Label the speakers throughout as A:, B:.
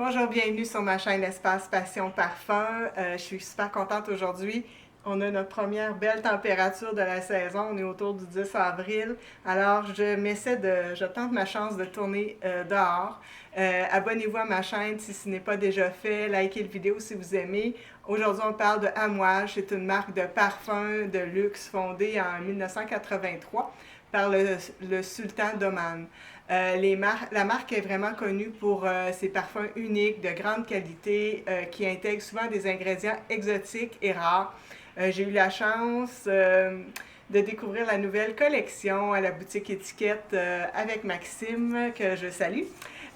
A: Bonjour, bienvenue sur ma chaîne Espace Passion Parfum. Je suis super contente aujourd'hui. On a notre première belle température de la saison. On est autour du 10 avril. Alors, je tente ma chance de tourner dehors. Abonnez-vous à ma chaîne si ce n'est pas déjà fait. Likez la vidéo si vous aimez. Aujourd'hui, on parle de Amouage. C'est une marque de parfum de luxe fondée en 1983 par le sultan d'Oman. La marque est vraiment connue pour ses parfums uniques, de grande qualité, qui intègrent souvent des ingrédients exotiques et rares. J'ai eu la chance de découvrir la nouvelle collection à la boutique Étiquette avec Maxime, que je salue.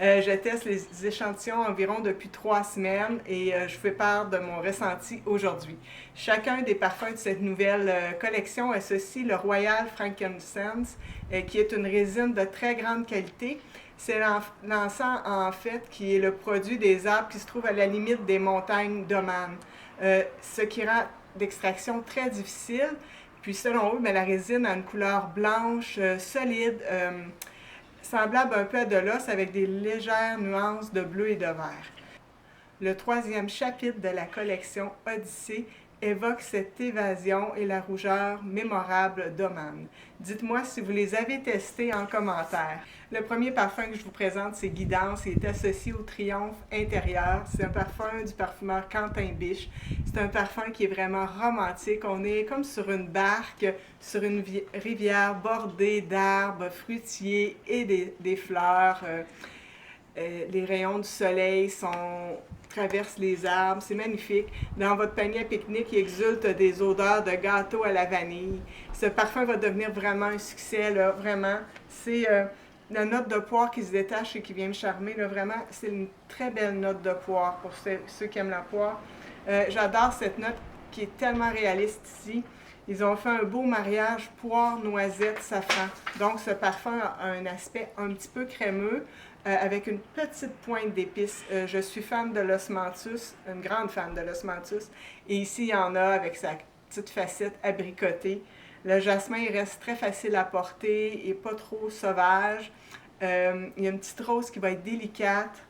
A: Je teste les échantillons environ depuis 3 semaines et je fais part de mon ressenti aujourd'hui. Chacun des parfums de cette nouvelle collection associe le Royal Frankincense, qui est une résine de très grande qualité. C'est l'encens, en fait, qui est le produit des arbres qui se trouvent à la limite des montagnes d'Oman, ce qui rend l'extraction très difficile. Puis selon eux, la résine a une couleur blanche, solide, semblable un peu à de l'os avec des légères nuances de bleu et de vert. Le 3e chapitre de la collection Odyssée évoque cette évasion et la rougeur mémorable d'Oman. Dites-moi si vous les avez testés en commentaire. Le premier parfum que je vous présente, c'est Guidance. Il est associé au triomphe intérieur. C'est un parfum du parfumeur Quentin Biche. C'est un parfum qui est vraiment romantique. On est comme sur une barque, sur une rivière bordée d'arbres fruitiers et des fleurs. Les rayons du soleil traversent les arbres, c'est magnifique. Dans votre panier à pique-nique, il exulte des odeurs de gâteau à la vanille. Ce parfum va devenir vraiment un succès, là, vraiment. C'est la note de poire qui se détache et qui vient me charmer, là, vraiment. C'est une très belle note de poire pour ceux qui aiment la poire. J'adore cette note qui est tellement réaliste ici. Ils ont fait un beau mariage poire, noisette, safran. Donc, ce parfum a un aspect un petit peu crémeux, avec une petite pointe d'épices. Je suis fan de l'osmanthus, une grande fan de l'osmanthus. Et ici, il y en a avec sa petite facette abricotée. Le jasmin, il reste très facile à porter et pas trop sauvage. Il y a une petite rose qui va être délicate.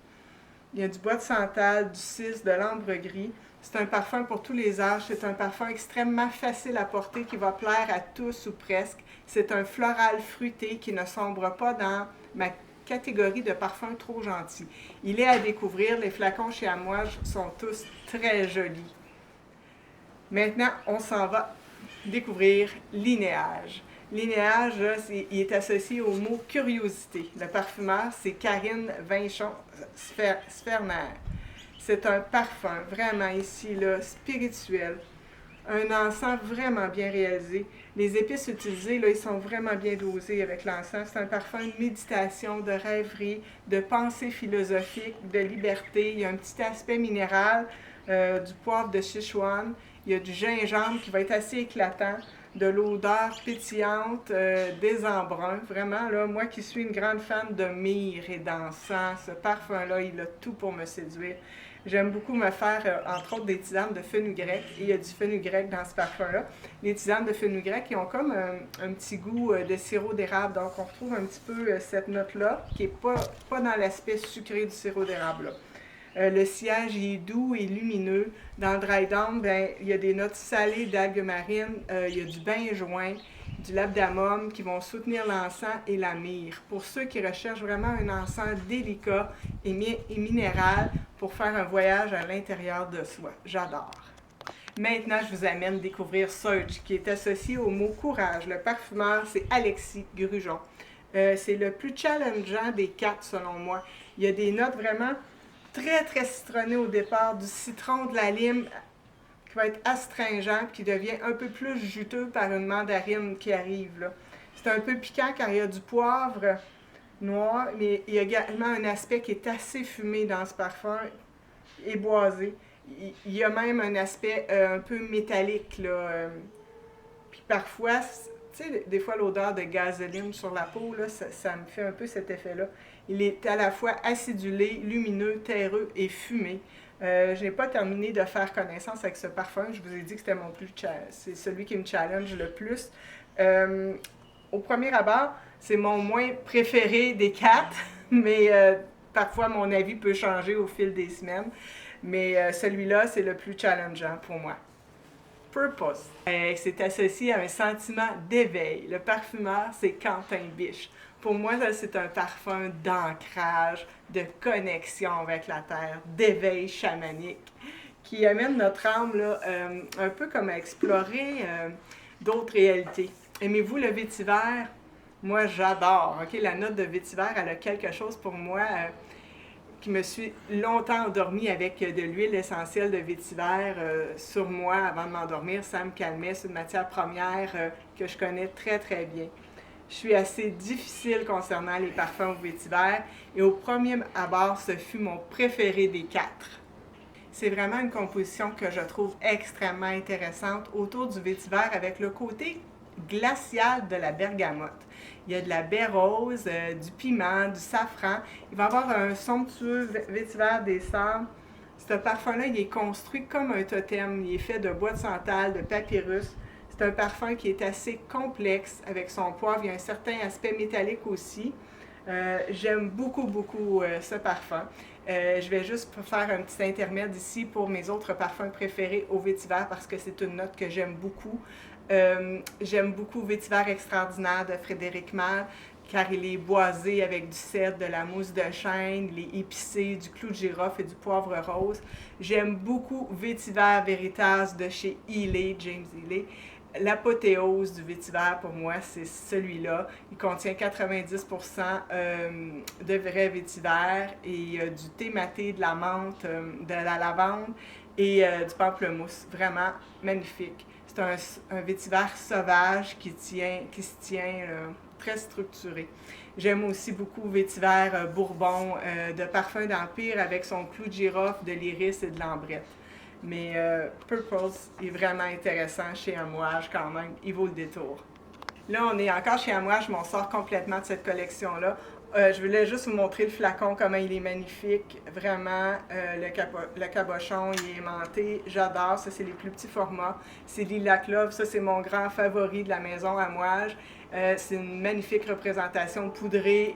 A: Il y a du bois de santal, du cis, de l'ambre gris. C'est un parfum pour tous les âges. C'est un parfum extrêmement facile à porter qui va plaire à tous ou presque. C'est un floral fruité qui ne sombre pas dans ma catégorie de parfums trop gentils. Il est à découvrir. Les flacons chez Amouage sont tous très jolis. Maintenant, on s'en va découvrir Linéage. Linéage, il est associé au mot curiosité. Le parfumeur, c'est Karine Vinchon-Sferner. C'est un parfum vraiment ici, là, spirituel. Un encens vraiment bien réalisé. Les épices utilisées, là, ils sont vraiment bien dosés avec l'encens. C'est un parfum de méditation, de rêverie, de pensée philosophique, de liberté. Il y a un petit aspect minéral, du poivre de Sichuan. Il y a du gingembre qui va être assez éclatant, de l'odeur pétillante, des embruns. Vraiment, là, moi qui suis une grande fan de myrrhe et d'encens, ce parfum-là, il a tout pour me séduire. J'aime beaucoup me faire, entre autres, des tisanes de fenugrec. Et il y a du fenugrec dans ce parfum-là. Les tisanes de fenugrec, ils ont comme un petit goût de sirop d'érable. Donc, on retrouve un petit peu cette note-là, qui n'est pas dans l'aspect sucré du sirop d'érable. Le sillage est doux et lumineux. Dans le dry down, il y a des notes salées d'algues marines, il y a du benjoin, du labdamum qui vont soutenir l'encens et la myrrhe. Pour ceux qui recherchent vraiment un encens délicat et minéral pour faire un voyage à l'intérieur de soi. J'adore. Maintenant, je vous amène découvrir Surge, qui est associé au mot courage. Le parfumeur, c'est Alexis Grujon. C'est le plus challengeant des 4, selon moi. Il y a des notes vraiment très, très citronnées au départ, du citron, de la lime, qui va être astringent, qui devient un peu plus juteux par une mandarine qui arrive, là. C'est un peu piquant car il y a du poivre noir, mais il y a également un aspect qui est assez fumé dans ce parfum et boisé. Il y a même un aspect un peu métallique, là. Puis parfois, tu sais, des fois l'odeur de gasoline sur la peau, là, ça me fait un peu cet effet-là. Il est à la fois acidulé, lumineux, terreux et fumé. Je n'ai pas terminé de faire connaissance avec ce parfum. Je vous ai dit que c'était c'est celui qui me challenge le plus. Au premier abord, c'est mon moins préféré des 4, mais parfois mon avis peut changer au fil des semaines, mais celui-là, c'est le plus challengeant pour moi. Purpose. C'est associé à un sentiment d'éveil. Le parfumeur, c'est Quentin Biche. Pour moi, c'est un parfum d'ancrage, de connexion avec la terre, d'éveil chamanique, qui amène notre âme là, un peu comme à explorer d'autres réalités. Aimez-vous le vétiver? Moi, j'adore. Okay? La note de vétiver, elle a quelque chose pour moi qui me suis longtemps endormie avec de l'huile essentielle de vétiver sur moi avant de m'endormir. Ça me calmait. C'est une matière première que je connais très, très bien. Je suis assez difficile concernant les parfums au vétiver et au premier abord, ce fut mon préféré des 4. C'est vraiment une composition que je trouve extrêmement intéressante autour du vétiver avec le côté glacial de la bergamote. Il y a de la baie rose, du piment, du safran. Il va y avoir un somptueux vétiver des sables. Ce parfum-là, il est construit comme un totem. Il est fait de bois de santal, de papyrus. C'est un parfum qui est assez complexe avec son poivre. Il y a un certain aspect métallique aussi. J'aime beaucoup, beaucoup ce parfum. Je vais juste faire un petit intermède ici pour mes autres parfums préférés au vétiver parce que c'est une note que j'aime beaucoup. J'aime beaucoup Vétiver extraordinaire de Frédéric Malle car il est boisé avec du cèdre, de la mousse de chêne, il est épicé, du clou de girofle et du poivre rose. J'aime beaucoup Vétiver Veritas de chez Healy, James Healy. L'apothéose du vétiver, pour moi, c'est celui-là. Il contient 90% de vrai vétiver et du thé maté, de la menthe, de la lavande et du pamplemousse. Vraiment magnifique. C'est un vétiver sauvage qui se tient très structuré. J'aime aussi beaucoup vétiver bourbon de parfum d'Empire avec son clou de girofle, de l'iris et de l'ambrette. Mais Purpose est vraiment intéressant chez Amouage quand même, il vaut le détour. Là, on est encore chez Amouage, mais on sort complètement de cette collection-là. Je voulais juste vous montrer le flacon, comment il est magnifique. Vraiment, le cabochon, il est aimanté. J'adore, ça c'est les plus petits formats. C'est Lilac Love, ça c'est mon grand favori de la maison Amouage. C'est une magnifique représentation poudrée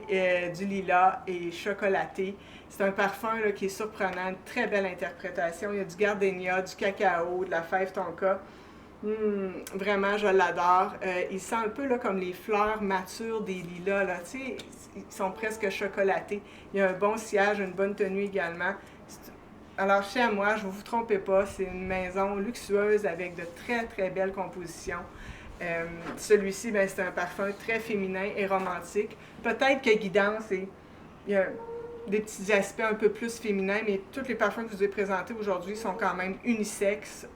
A: du lilas et chocolaté. C'est un parfum là, qui est surprenant, une très belle interprétation. Il y a du gardénia, du cacao, de la fève tonka. Vraiment, je l'adore. Il sent un peu là, comme les fleurs matures des lilas. Là. Tu sais, ils sont presque chocolatés. Il y a un bon sillage, une bonne tenue également. Alors, chez moi, je ne vous trompez pas, c'est une maison luxueuse avec de très, très belles compositions. Celui-ci, ben, c'est un parfum très féminin et romantique. Peut-être que Guidance, il y a des petits aspects un peu plus féminins, mais tous les parfums que je vous ai présentés aujourd'hui sont quand même unisexes,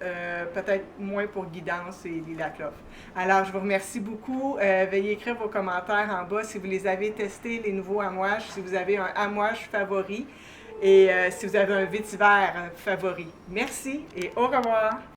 A: peut-être moins pour Guidance et Lilac Love. Alors, je vous remercie beaucoup. Veuillez écrire vos commentaires en bas si vous les avez testés, les nouveaux amouages, si vous avez un amouage favori et si vous avez un vétiver favori. Merci et au revoir!